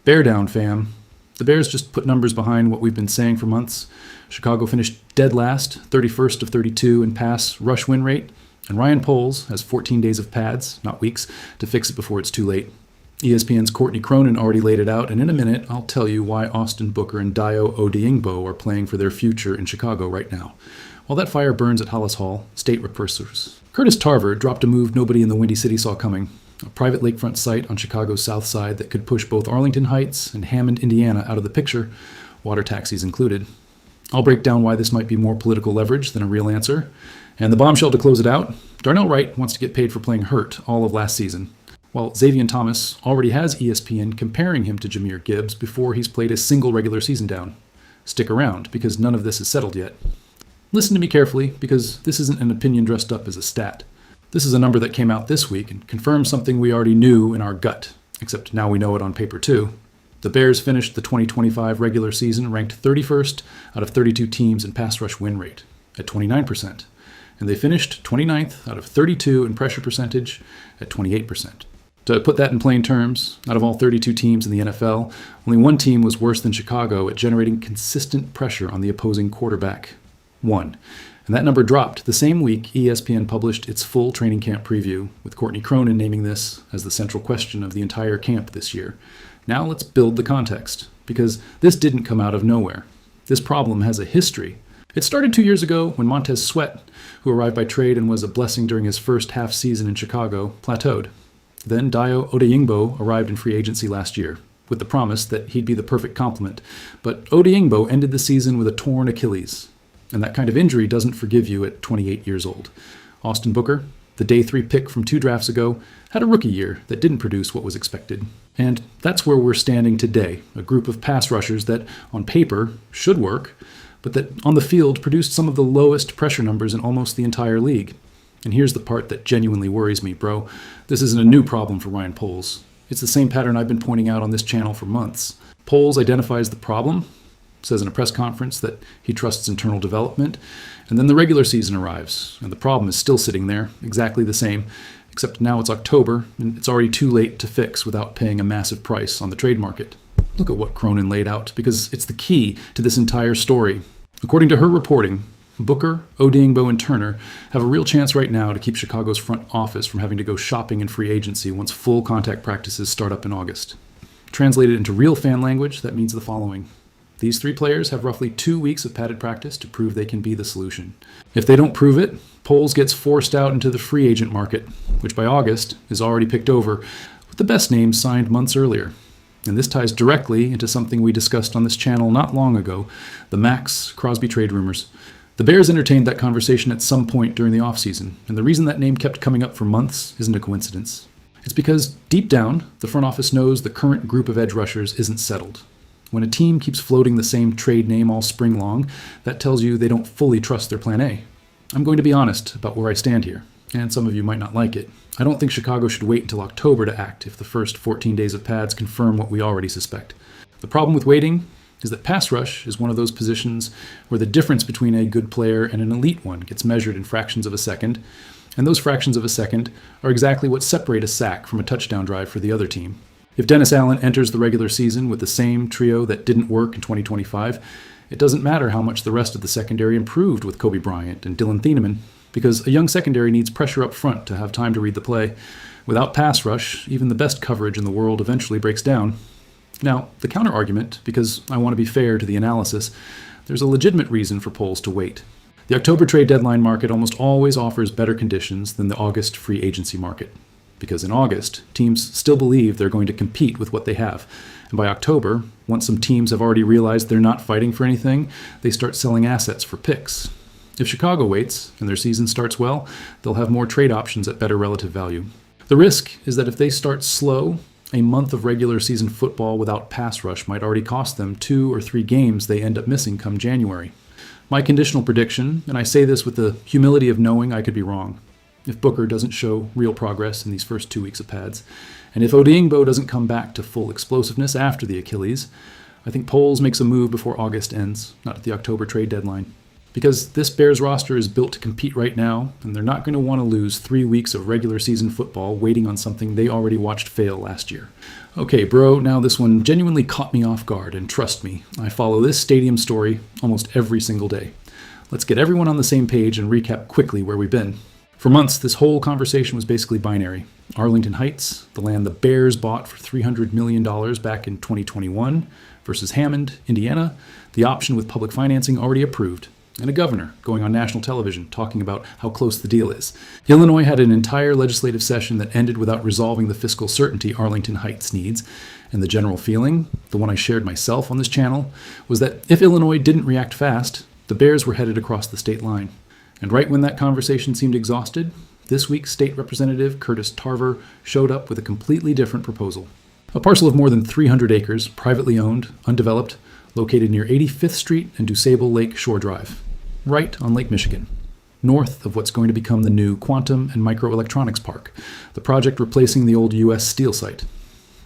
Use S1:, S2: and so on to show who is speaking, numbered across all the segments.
S1: Bear down, fam. The Bears just put numbers behind what we've been saying for months. Chicago finished dead last, 31st of 32 in pass rush win rate, and Ryan Poles has 14 days of pads, not weeks, to fix it before it's too late. ESPN's Courtney Cronin already laid it out, and in a minute I'll tell you why Austin Booker and Dayo Odeyingbo are playing for their future in Chicago right now. While that fire burns at Hollis Hall, state repressors. Curtis Tarver dropped a move nobody in the Windy City saw coming. A private lakefront site on Chicago's south side that could push both Arlington Heights and Hammond, Indiana out of the picture, water taxis included. I'll break down why this might be more political leverage than a real answer. And the bombshell to close it out, Darnell Wright wants to get paid for playing hurt all of last season, while Xavier Thomas already has ESPN comparing him to Jahmyr Gibbs before he's played a single regular season down. Stick around, because none of this is settled yet. Listen to me carefully, because this isn't an opinion dressed up as a stat. This is a number that came out this week and confirms something we already knew in our gut, except now we know it on paper too. The Bears finished the 2025 regular season ranked 31st out of 32 teams in pass rush win rate, at 29%, and they finished 29th out of 32 in pressure percentage at 28%. To put that in plain terms, out of all 32 teams in the NFL, only one team was worse than Chicago at generating consistent pressure on the opposing quarterback. One. And that number dropped the same week ESPN published its full training camp preview, with Courtney Cronin naming this as the central question of the entire camp this year. Now let's build the context, because this didn't come out of nowhere. This problem has a history. It started 2 years ago when Montez Sweat, who arrived by trade and was a blessing during his first half season in Chicago, plateaued. Then Dayo Odeyingbo arrived in free agency last year, with the promise that he'd be the perfect complement. But Odeyingbo ended the season with a torn Achilles. And that kind of injury doesn't forgive you at 28 years old. Austin Booker, the day 3 pick from 2 drafts ago, had a rookie year that didn't produce what was expected. And that's where we're standing today, a group of pass rushers that, on paper, should work, but that on the field produced some of the lowest pressure numbers in almost the entire league. And here's the part that genuinely worries me, bro. This isn't a new problem for Ryan Poles. It's the same pattern I've been pointing out on this channel for months. Poles identifies the problem, says in a press conference that he trusts internal development, and then the regular season arrives, and the problem is still sitting there, exactly the same, except now it's October, and it's already too late to fix without paying a massive price on the trade market. Look at what Cronin laid out, because it's the key to this entire story. According to her reporting, Booker, Odeyingbo, and Turner have a real chance right now to keep Chicago's front office from having to go shopping in free agency once full contact practices start up in August. Translated into real fan language, that means the following. These 3 players have roughly 2 weeks of padded practice to prove they can be the solution. If they don't prove it, Poles gets forced out into the free agent market, which by August is already picked over, with the best names signed months earlier. And this ties directly into something we discussed on this channel not long ago, the Max Crosby trade rumors. The Bears entertained that conversation at some point during the offseason, and the reason that name kept coming up for months isn't a coincidence. It's because, deep down, the front office knows the current group of edge rushers isn't settled. When a team keeps floating the same trade name all spring long, that tells you they don't fully trust their plan A. I'm going to be honest about where I stand here, and some of you might not like it. I don't think Chicago should wait until October to act if the first 14 days of pads confirm what we already suspect. The problem with waiting is that pass rush is one of those positions where the difference between a good player and an elite one gets measured in fractions of a second, and those fractions of a second are exactly what separate a sack from a touchdown drive for the other team. If Dennis Allen enters the regular season with the same trio that didn't work in 2025, it doesn't matter how much the rest of the secondary improved with Kobe Bryant and Dylan Thieneman, because a young secondary needs pressure up front to have time to read the play. Without pass rush, even the best coverage in the world eventually breaks down. Now, the counter-argument, because I want to be fair to the analysis, there's a legitimate reason for Poles to wait. The October trade deadline market almost always offers better conditions than the August free agency market. Because in August, teams still believe they're going to compete with what they have. And by October, once some teams have already realized they're not fighting for anything, they start selling assets for picks. If Chicago waits, and their season starts well, they'll have more trade options at better relative value. The risk is that if they start slow, a month of regular season football without pass rush might already cost them 2 or 3 games they end up missing come January. My conditional prediction, and I say this with the humility of knowing I could be wrong, if Booker doesn't show real progress in these first 2 weeks of pads, and if Odeyingbo doesn't come back to full explosiveness after the Achilles, I think Poles makes a move before August ends, not at the October trade deadline. Because this Bears roster is built to compete right now, and they're not going to want to lose 3 weeks of regular season football waiting on something they already watched fail last year. Okay, bro, now this one genuinely caught me off guard, and trust me, I follow this stadium story almost every single day. Let's get everyone on the same page and recap quickly where we've been. For months, this whole conversation was basically binary. Arlington Heights, the land the Bears bought for $300 million back in 2021, versus Hammond, Indiana, the option with public financing already approved, and a governor going on national television talking about how close the deal is. Illinois had an entire legislative session that ended without resolving the fiscal certainty Arlington Heights needs, and the general feeling, the one I shared myself on this channel, was that if Illinois didn't react fast, the Bears were headed across the state line. And right when that conversation seemed exhausted, this week's state representative Curtis Tarver showed up with a completely different proposal. A parcel of more than 300 acres, privately owned, undeveloped, located near 85th Street and DuSable Lake Shore Drive, right on Lake Michigan, north of what's going to become the new Quantum and Microelectronics Park, the project replacing the old U.S. Steel site.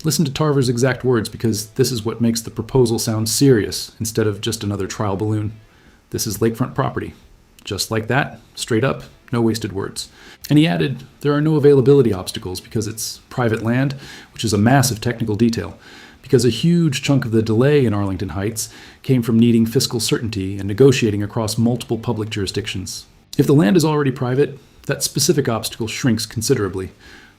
S1: Listen to Tarver's exact words, because this is what makes the proposal sound serious instead of just another trial balloon. This is lakefront property. Just like that, straight up, no wasted words. And he added, there are no availability obstacles because it's private land, which is a massive technical detail, because a huge chunk of the delay in Arlington Heights came from needing fiscal certainty and negotiating across multiple public jurisdictions. If the land is already private, that specific obstacle shrinks considerably.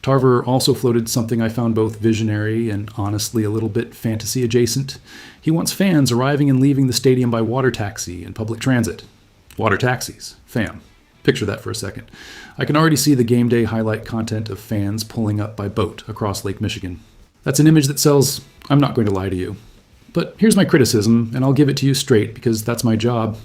S1: Tarver also floated something I found both visionary and honestly a little bit fantasy adjacent. He wants fans arriving and leaving the stadium by water taxi and public transit. Water taxis, fam. Picture that for a second. I can already see the game day highlight content of fans pulling up by boat across Lake Michigan. That's an image that sells, I'm not going to lie to you. But here's my criticism, and I'll give it to you straight because that's my job.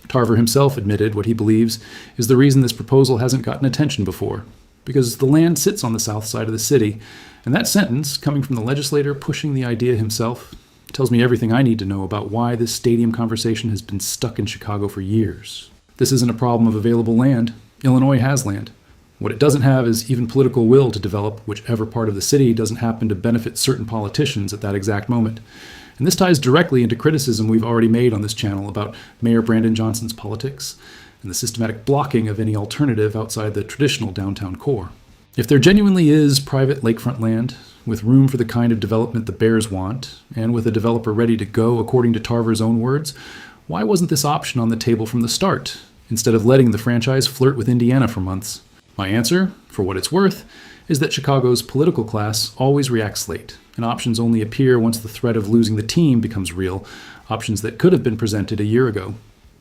S1: Tarver himself admitted what he believes is the reason this proposal hasn't gotten attention before. Because the land sits on the south side of the city, and that sentence, coming from the legislator pushing the idea himself, tells me everything I need to know about why this stadium conversation has been stuck in Chicago for years. This isn't a problem of available land. Illinois has land. What it doesn't have is even political will to develop whichever part of the city doesn't happen to benefit certain politicians at that exact moment. And this ties directly into criticism we've already made on this channel about Mayor Brandon Johnson's politics and the systematic blocking of any alternative outside the traditional downtown core. If there genuinely is private lakefront land, with room for the kind of development the Bears want, and with a developer ready to go according to Tarver's own words, why wasn't this option on the table from the start, instead of letting the franchise flirt with Indiana for months? My answer, for what it's worth, is that Chicago's political class always reacts late, and options only appear once the threat of losing the team becomes real, options that could have been presented a year ago.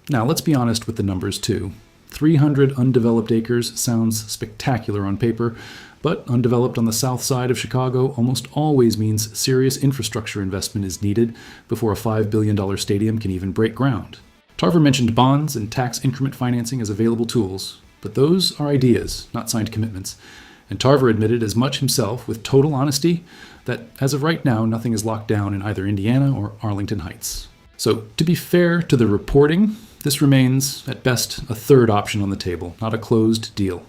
S1: Now, let's be honest with the numbers, too. 300 undeveloped acres sounds spectacular on paper, but undeveloped on the south side of Chicago almost always means serious infrastructure investment is needed before a $5 billion stadium can even break ground. Tarver mentioned bonds and tax increment financing as available tools, but those are ideas, not signed commitments. And Tarver admitted as much himself with total honesty that as of right now, nothing is locked down in either Indiana or Arlington Heights. So to be fair to the reporting, this remains, at best, a third option on the table, not a closed deal.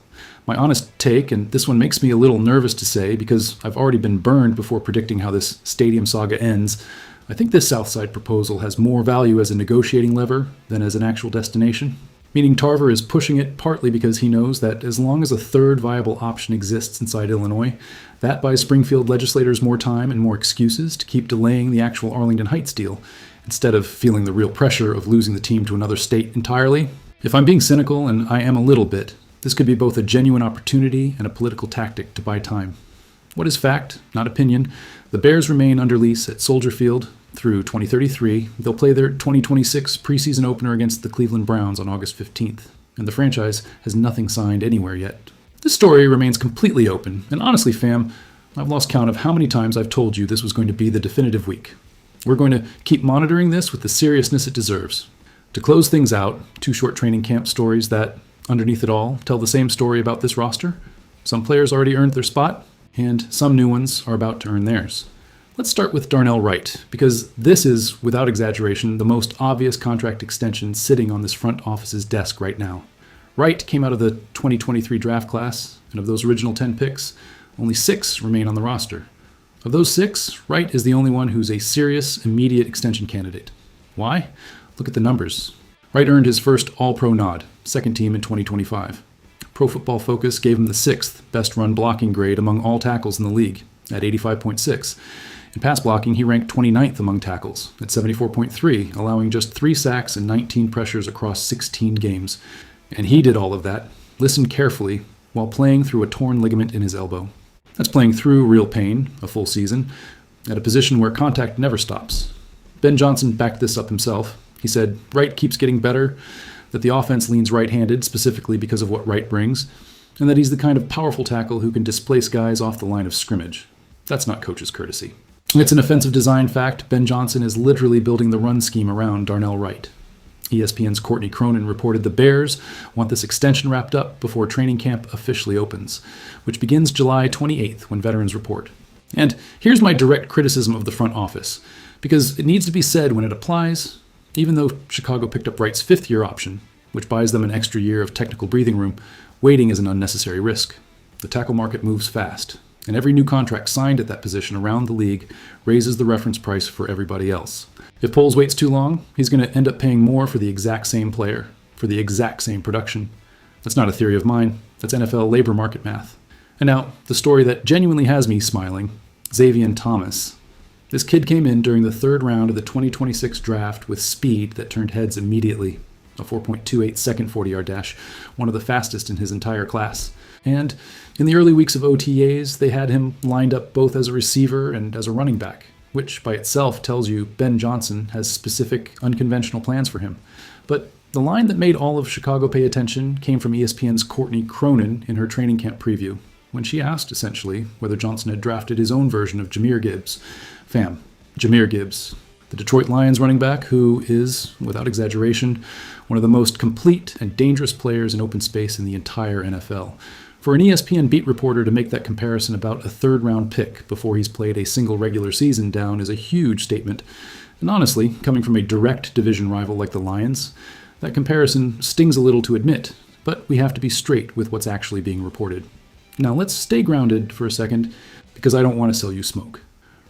S1: My honest take, and this one makes me a little nervous to say because I've already been burned before predicting how this stadium saga ends, I think this Southside proposal has more value as a negotiating lever than as an actual destination. Meaning Tarver is pushing it partly because he knows that as long as a third viable option exists inside Illinois, that buys Springfield legislators more time and more excuses to keep delaying the actual Arlington Heights deal, instead of feeling the real pressure of losing the team to another state entirely. If I'm being cynical, and I am a little bit, this could be both a genuine opportunity and a political tactic to buy time. What is fact, not opinion? The Bears remain under lease at Soldier Field through 2033. They'll play their 2026 preseason opener against the Cleveland Browns on August 15th, and the franchise has nothing signed anywhere yet. This story remains completely open, and honestly, fam, I've lost count of how many times I've told you this was going to be the definitive week. We're going to keep monitoring this with the seriousness it deserves. To close things out, 2 short training camp stories that, underneath it all, tell the same story about this roster. Some players already earned their spot, and some new ones are about to earn theirs. Let's start with Darnell Wright, because this is, without exaggeration, the most obvious contract extension sitting on this front office's desk right now. Wright came out of the 2023 draft class, and of those original 10 picks, only 6 remain on the roster. Of those 6, Wright is the only one who's a serious, immediate extension candidate. Why? Look at the numbers. Wright earned his first All-Pro nod, second team in 2025. Pro Football Focus gave him the 6th best run blocking grade among all tackles in the league at 85.6. In pass blocking, he ranked 29th among tackles at 74.3, allowing just 3 sacks and 19 pressures across 16 games. And he did all of that, listened carefully, while playing through a torn ligament in his elbow. That's playing through real pain, a full season, at a position where contact never stops. Ben Johnson backed this up himself. He said, Wright keeps getting better, that the offense leans right-handed specifically because of what Wright brings, and that he's the kind of powerful tackle who can displace guys off the line of scrimmage. That's not coach's courtesy. It's an offensive design fact. Ben Johnson is literally building the run scheme around Darnell Wright. ESPN's Courtney Cronin reported the Bears want this extension wrapped up before training camp officially opens, which begins July 28th when veterans report. And here's my direct criticism of the front office, because it needs to be said when it applies. Even though Chicago picked up Wright's 5th-year option, which buys them an extra year of technical breathing room, waiting is an unnecessary risk. The tackle market moves fast, and every new contract signed at that position around the league raises the reference price for everybody else. If Poles waits too long, he's going to end up paying more for the exact same player, for the exact same production. That's not a theory of mine. That's NFL labor market math. And now, the story that genuinely has me smiling, Xavier Thomas. This kid came in during the 3rd round of the 2026 draft with speed that turned heads immediately. A 4.28 second 40-yard dash, one of the fastest in his entire class. And in the early weeks of OTAs, they had him lined up both as a receiver and as a running back, which by itself tells you Ben Johnson has specific, unconventional plans for him. But the line that made all of Chicago pay attention came from ESPN's Courtney Cronin in her training camp preview, when she asked, essentially, whether Johnson had drafted his own version of Jahmyr Gibbs. Jahmyr Gibbs, the Detroit Lions running back who is, without exaggeration, one of the most complete and dangerous players in open space in the entire NFL. For an ESPN beat reporter to make that comparison about a 3rd-round pick before he's played a single regular season down is a huge statement. And honestly, coming from a direct division rival like the Lions, that comparison stings a little to admit, but we have to be straight with what's actually being reported. Now let's stay grounded for a second, because I don't want to sell you smoke.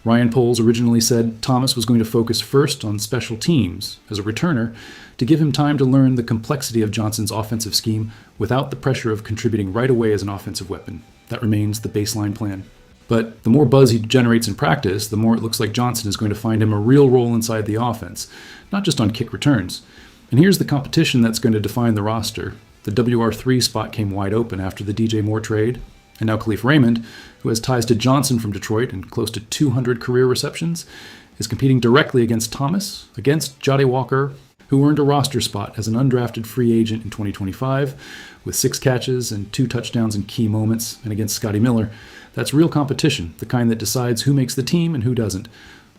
S1: Ryan Poles originally said Thomas was going to focus first on special teams as a returner to give him time to learn the complexity of Johnson's offensive scheme without the pressure of contributing right away as an offensive weapon. That remains the baseline plan. But the more buzz he generates in practice, the more it looks like Johnson is going to find him a real role inside the offense, not just on kick returns. And here's the competition that's going to define the roster. The WR3 spot came wide open after the DJ Moore trade. And now Khalif Raymond, who has ties to Johnson from Detroit and close to 200 career receptions, is competing directly against Thomas, against Jahdae Walker, who earned a roster spot as an undrafted free agent in 2025 with 6 catches and 2 touchdowns in key moments, and against Scotty Miller. That's real competition, the kind that decides who makes the team and who doesn't.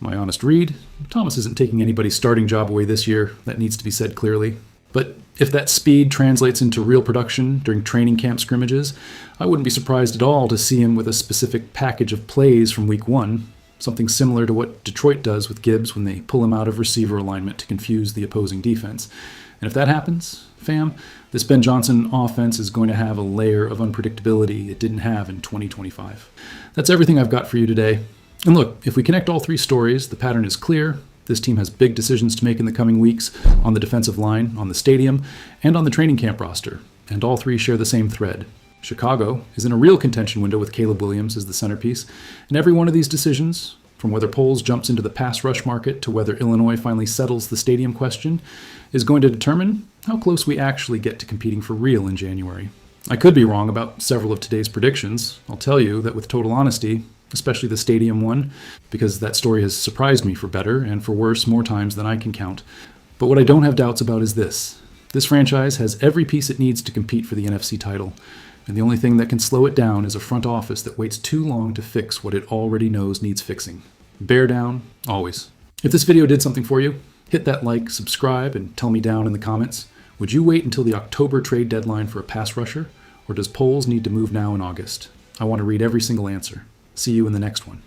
S1: My honest read, Thomas isn't taking anybody's starting job away this year. That needs to be said clearly. But if that speed translates into real production during training camp scrimmages, I wouldn't be surprised at all to see him with a specific package of plays from week 1, something similar to what Detroit does with Gibbs when they pull him out of receiver alignment to confuse the opposing defense. And if that happens, fam, this Ben Johnson offense is going to have a layer of unpredictability it didn't have in 2025. That's everything I've got for you today. And look, if we connect all 3 stories, the pattern is clear. This team has big decisions to make in the coming weeks on the defensive line, on the stadium, and on the training camp roster. And all 3 share the same thread. Chicago is in a real contention window with Caleb Williams as the centerpiece, and every one of these decisions, from whether Poles jumps into the pass rush market to whether Illinois finally settles the stadium question, is going to determine how close we actually get to competing for real in January. I could be wrong about several of today's predictions. I'll tell you that with total honesty, especially the stadium one, because that story has surprised me for better and for worse more times than I can count. But what I don't have doubts about is this. This franchise has every piece it needs to compete for the NFC title, and the only thing that can slow it down is a front office that waits too long to fix what it already knows needs fixing. Bear down, always. If this video did something for you, hit that like, subscribe, and tell me down in the comments. Would you wait until the October trade deadline for a pass rusher, or does Poles need to move now in August? I want to read every single answer. See you in the next one.